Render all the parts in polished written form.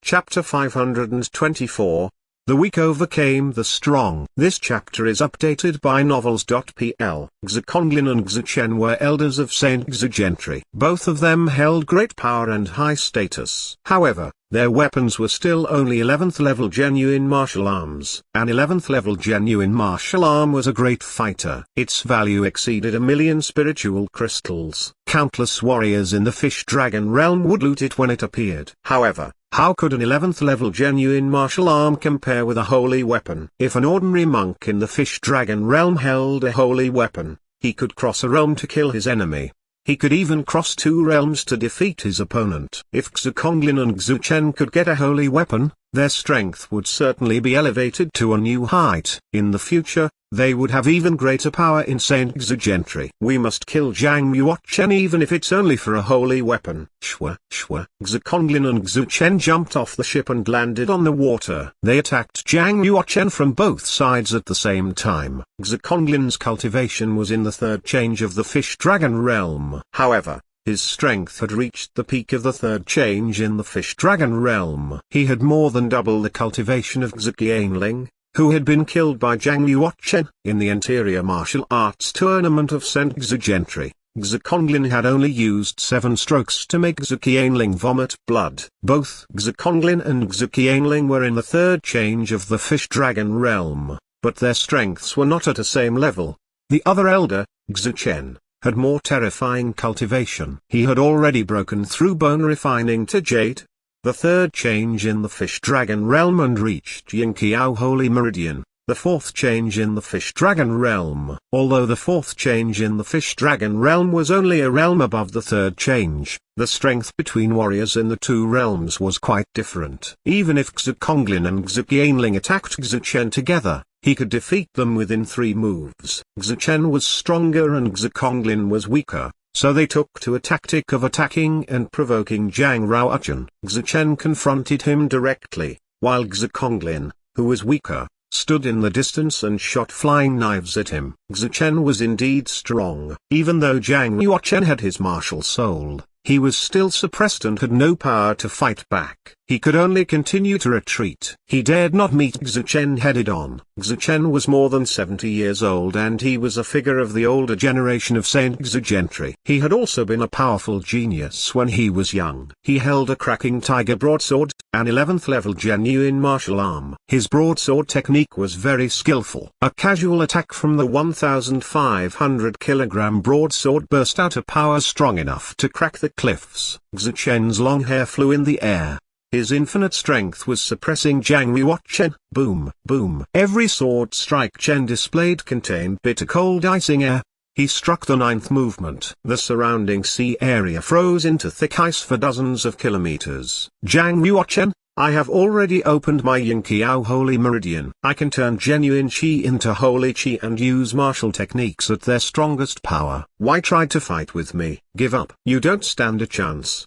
Chapter 524, The Weak Overcame the Strong. This chapter is updated by novels.pl. Xuekonglin and Xuechen were elders of Saint Xuegentry. Both of them held great power and high status. However, their weapons were still only 11th level genuine martial arms. An 11th level genuine martial arm was a great fighter. Its value exceeded 1,000,000 spiritual crystals. Countless warriors in the fish dragon realm would loot it when it appeared. However, how could an 11th level genuine martial arm compare with a holy weapon? If an ordinary monk in the fish dragon realm held a holy weapon, he could cross a realm to kill his enemy. He could even cross 2 realms to defeat his opponent. If Xuekonglin and Xuechen could get a holy weapon, their strength would certainly be elevated to a new height. In the future, they would have even greater power in Saint Xuegentry. We must kill Zhang Yuochen even if it's only for a holy weapon. Shwa. Xuekonglin and Xuechen jumped off the ship and landed on the water. They attacked Zhang Yuochen from both sides at the same time. Xuekonglin's cultivation was in the 3rd change of the fish dragon realm. However, his strength had reached the peak of the 3rd change in the fish dragon realm. He had more than double the cultivation of Xueqianling, who had been killed by Zhang Yuochen. In the interior martial arts tournament of Saint Xuegentry, Xuekonglin had only used 7 strokes to make Xueqianling vomit blood. Both Xuekonglin and Xueqianling were in the 3rd change of the fish dragon realm, but their strengths were not at the same level. The other elder, Xuechen, had more terrifying cultivation. He had already broken through bone refining to jade, the 3rd change in the fish dragon realm, and reached Yinqiao Holy Meridian, the 4th change in the fish dragon realm. Although the 4th change in the fish dragon realm was only a realm above the 3rd change, the strength between warriors in the 2 realms was quite different. Even if Xuekonglin and Xueqianling attacked Xuechen together, he could defeat them within 3 moves. Xuechen was stronger and Xuekonglin was weaker, so they took to a tactic of attacking and provoking Zhang Ruochen. Xuechen confronted him directly, while Xuekonglin, who was weaker, stood in the distance and shot flying knives at him. Xuechen was indeed strong. Even though Zhang Yuochen had his martial soul, he was still suppressed and had no power to fight back. He could only continue to retreat. He dared not meet Xuechen head-on. Xuechen was more than 70 years old and he was a figure of the older generation of Saint Xuegentry. He had also been a powerful genius when he was young. He held a cracking tiger broadsword, an 11th level genuine martial arm. His broadsword technique was very skillful. A casual attack from the 1,500 kilogram broadsword burst out a power strong enough to crack the cliffs. Xuechen's long hair flew in the air. His infinite strength was suppressing Zhang Yuochen. Boom, boom. Every sword strike Chen displayed contained bitter cold icing air. He struck the 9th movement. The surrounding sea area froze into thick ice for dozens of kilometers. Zhang Yuochen, I have already opened my Yinqiao Holy Meridian. I can turn genuine Qi into holy Qi and use martial techniques at their strongest power. Why try to fight with me? Give up. You don't stand a chance,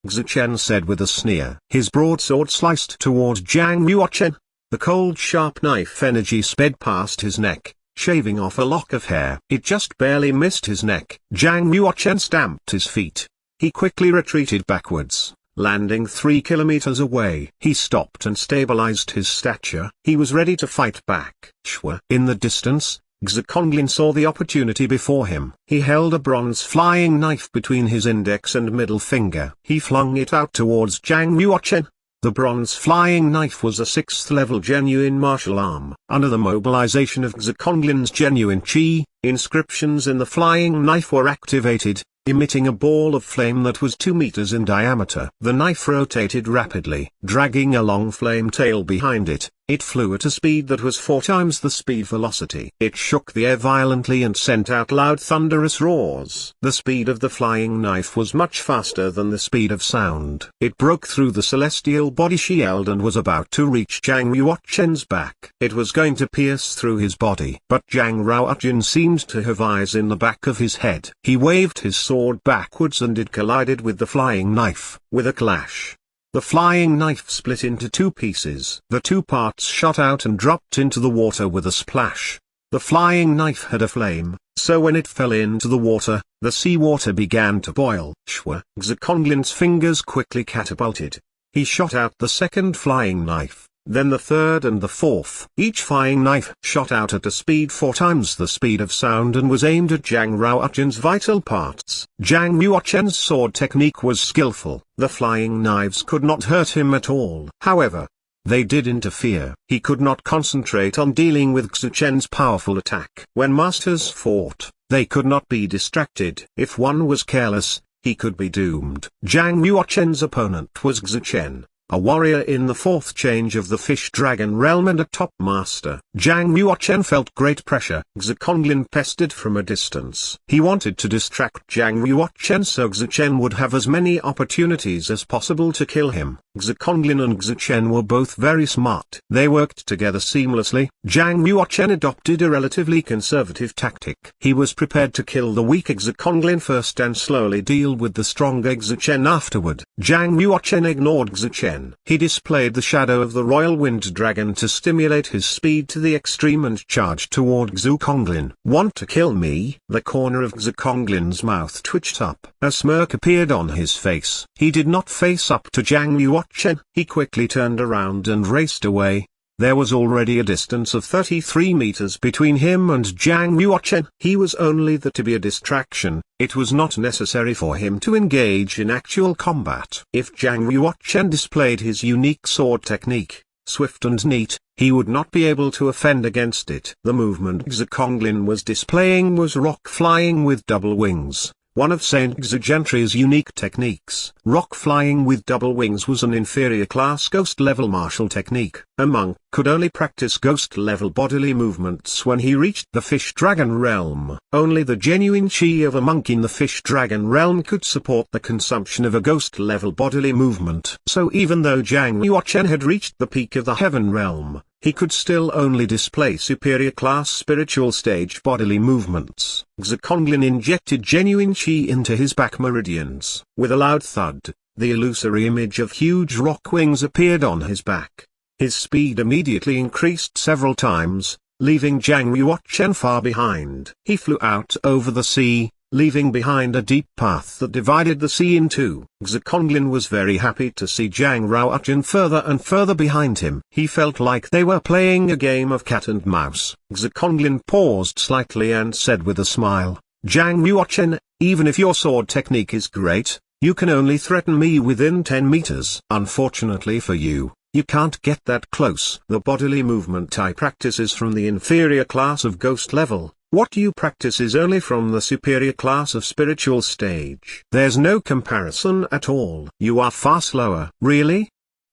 Xuechen said with a sneer. His broadsword sliced toward Zhang Yuochen. The cold sharp knife energy sped past his neck, shaving off a lock of hair. It just barely missed his neck. Zhang Yuochen stamped his feet. He quickly retreated backwards, landing 3 kilometers away. He stopped and stabilized his stature. He was ready to fight back. Shwa. In the distance, Xuekonglin saw the opportunity before him. He held a bronze flying knife between his index and middle finger. He flung it out towards Zhang Yuochen. The bronze flying knife was a 6th level genuine martial arm. Under the mobilization of Xuekonglin's genuine Qi, inscriptions in the flying knife were activated, emitting a ball of flame that was 2 meters in diameter. The knife rotated rapidly, dragging a long flame tail behind it. It flew at a speed that was 4 times the speed velocity. It shook the air violently and sent out loud thunderous roars. The speed of the flying knife was much faster than the speed of sound. It broke through the celestial body shield and was about to reach Zhang Yuochen's back. It was going to pierce through his body. But Zhang Ruochen seemed to have eyes in the back of his head. He waved his sword backwards and it collided with the flying knife. With a clash, the flying knife split into 2 pieces. The 2 parts shot out and dropped into the water with a splash. The flying knife had a flame, so when it fell into the water, the seawater began to boil. Shwa. Xuekonglin's fingers quickly catapulted. He shot out the second flying knife, then the third and the fourth. Each flying knife shot out at a speed 4 times the speed of sound and was aimed at Zhang Ruochen's vital parts. Zhang Ruochen's sword technique was skillful. The flying knives could not hurt him at all. However, they did interfere. He could not concentrate on dealing with Xu Chen's powerful attack. When masters fought, they could not be distracted. If one was careless, he could be doomed. Zhang Ruochen's opponent was Xu Chen, a warrior in the 4th change of the Fish Dragon realm and a top master. Zhang Ruochen felt great pressure. Xu Konglin pestered from a distance. He wanted to distract Zhang Ruochen so Xu Chen would have as many opportunities as possible to kill him. Xu Konglin and Xu Chen were both very smart. They worked together seamlessly. Zhang Ruochen adopted a relatively conservative tactic. He was prepared to kill the weak Xu Konglin first and slowly deal with the stronger Xu Chen afterward. Zhang Ruochen ignored Xu Chen. He displayed the shadow of the Royal Wind Dragon to stimulate his speed to the extreme and charged toward Xu Konglin. "Want to kill me?" The corner of Xu Konglin's mouth twitched up. A smirk appeared on his face. He did not face up to Zhang Ruochen. He quickly turned around and raced away. There was already a distance of 33 meters between him and Zhang Ruochen. He was only there to be a distraction. It was not necessary for him to engage in actual combat. If Zhang Ruochen displayed his unique sword technique, swift and neat, he would not be able to offend against it. The movement Xu Konglin was displaying was rock flying with double wings. One of Saint Exigentry's unique techniques. Rock flying with double wings was an inferior class ghost-level martial technique. A monk could only practice ghost-level bodily movements when he reached the Fish Dragon realm. Only the genuine chi of a monk in the Fish Dragon realm could support the consumption of a ghost-level bodily movement. So even though Zhang Ruochen had reached the peak of the Heaven realm, he could still only display superior class spiritual stage bodily movements. Xu Konglin injected genuine chi into his back meridians. With a loud thud, the illusory image of huge rock wings appeared on his back. His speed immediately increased several times, leaving Zhang Ruochen far behind. He flew out over the sea, leaving behind a deep path that divided the sea in two. Xu Konglin was very happy to see Zhang Ruochen further and further behind him. He felt like they were playing a game of cat and mouse. Xu Konglin paused slightly and said with a smile, "Zhang Ruochen, even if your sword technique is great, you can only threaten me within 10 meters. Unfortunately for you, you can't get that close. The bodily movement I practice is from the inferior class of ghost level. What you practice is only from the superior class of spiritual stage. There's no comparison at all. You are far slower." "Really?"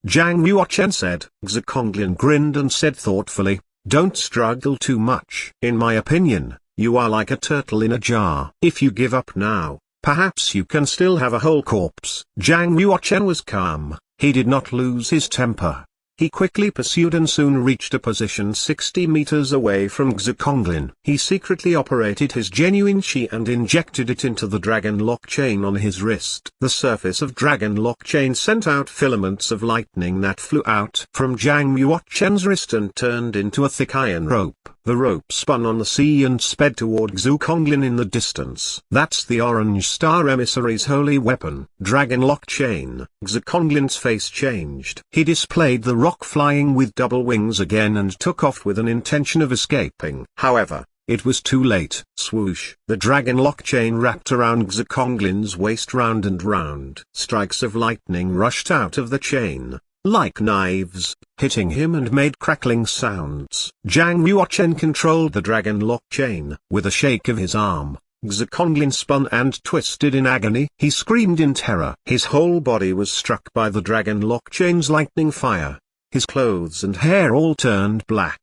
Zhang Ruochen said. Xu Konglin grinned and said thoughtfully, "Don't struggle too much. In my opinion, you are like a turtle in a jar. If you give up now, perhaps you can still have a whole corpse." Zhang Ruochen was calm. He did not lose his temper. He quickly pursued and soon reached a position 60 meters away from Xu Konglin. He secretly operated his genuine chi and injected it into the dragon lock chain on his wrist. The surface of dragon lock chain sent out filaments of lightning that flew out from Zhang Ruochen's wrist and turned into a thick iron rope. The rope spun on the sea and sped toward Xu Konglin in the distance. "That's the Orange Star Emissary's holy weapon." Dragon lock chain. Xu Konglin's face changed. He displayed the rock flying with double wings again and took off with an intention of escaping. However, it was too late. Swoosh! The dragon lock chain wrapped around Xu Konglin's waist round and round. Strikes of lightning rushed out of the chain, like knives, hitting him and made crackling sounds. Zhang Ruochen controlled the dragon lock chain. With a shake of his arm, Xu Konglin spun and twisted in agony. He screamed in terror. His whole body was struck by the dragon lock chain's lightning fire. His clothes and hair all turned black.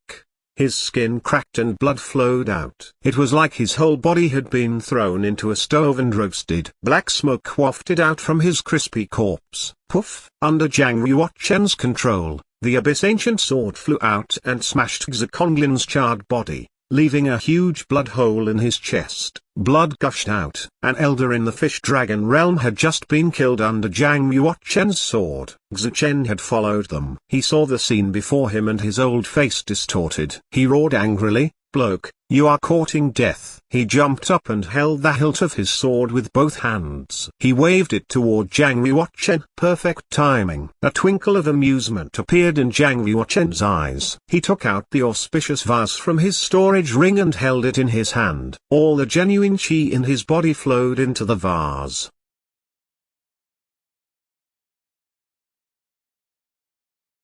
His skin cracked and blood flowed out. It was like his whole body had been thrown into a stove and roasted. Black smoke wafted out from his crispy corpse. Poof! Under Zhang Ruochen's control, the Abyss Ancient Sword flew out and smashed Xu Konglin's charred body, leaving a huge blood hole in his chest. Blood gushed out. An elder in the Fish Dragon realm had just been killed under Zhang Ruochen's sword. Xu Chen had followed them. He saw the scene before him and his old face distorted. He roared angrily, bloke, you are courting death." He jumped up and held the hilt of his sword with both hands. He waved it toward Zhang Yuochen. Perfect timing. A twinkle of amusement appeared in Zhang Yuochen's eyes. He took out the auspicious vase from his storage ring and held it in his hand. All the genuine qi in his body flowed into the vase.